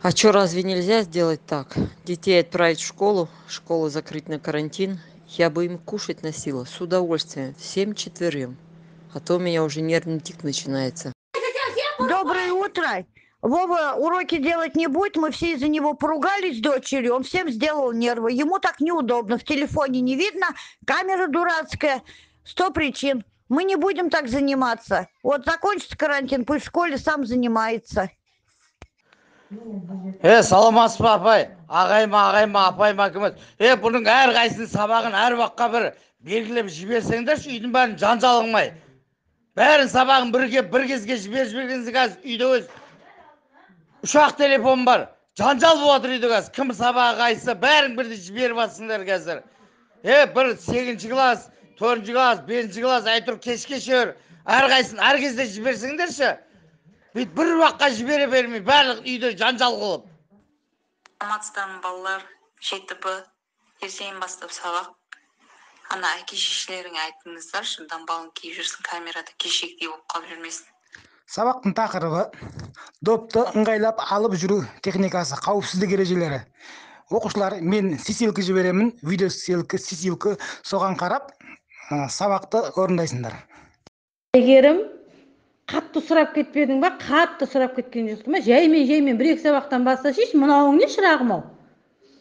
А что, разве нельзя сделать так? Детей отправить в школу, школу закрыть на карантин. Я бы им кушать носила с удовольствием, всем четверым. А то у меня уже нервный тик начинается. Доброе утро. Вова уроки делать не будет, мы все из-за него поругались с дочерью, он всем сделал нервы. Ему так неудобно, в телефоне не видно, камера дурацкая, 100 причин. Мы не будем так заниматься. Вот закончится карантин, пусть в школе сам занимается. Саламатсыз ба апай, ағайма апайма кім еді? Бұның әрқайсының сабағын әр уақытқа бір белгілеп жіберсеңдерші, үйдің бәрін жанжал қылмай. Бәрін сабағын бір кезге жібергенсіз қазір үйде өз ұшақ телефон бар. Жанжал болып отыр үйде қазір. Кім сабағы қайсы, бәрін бірді жіберіп жатсыңдар қазір. Бір 8-ші класс, 4-ші класс, 5-ші класс, әйтеуір кешке шейін әрқайсысын әр кезде жіберсеңдерші. Бүйтіп бір уақытқа жібере бермей, барлық үйде жанжал қылып. Аматстан балалар 7Б ертең бастап сабақ. Ана әке шешелеріңе айтыңыздар, шыдан балын киіп жүрсін, камерада кешектей болып қалып жүрмесін. Сабақтың тақырыбы допты ыңғайлап алып жүру техникасы, қауіпсіздік ережелері. Оқушылар, мен сисилка жіберемін, видео сисилка, соған қарап сабақты орындайсыңдар. Егерім қатты сұрап кетпедің ба, қатты сұрап кеткен жоқсың ба, жаймен бір-екі сабақтан бастасайшы, мынауың не шырағым ау?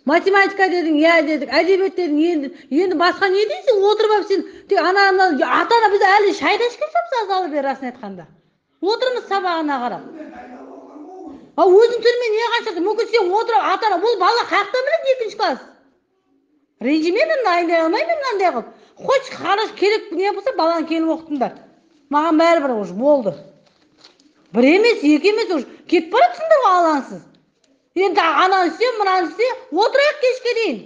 Математика дедің, я дедік, әдебиет дедің, енді басқа не дейсің? Отырып алып сен, тек ата-ана біз әлі шайға ішкен жоқпыз, алып бер расын айтқанда. Отырмыз сабағына қарап. Өзің түрмен не қашырды? Мүмкін сен отырып ата-ана, бұл бала қаяқтан біледі 2-ші класс. Ренжімеймін, дайындай алмаймын мынандай қылып. Хош, қараш керек не болса баланы келіп оқытыңдар. Маған бәрібір уже болды. Бір емес, екі емес уже. Кетіп баратсыңдар ғой алаңсыз. Енді ананы істе, мынаны істе, отырайық кешке дейін.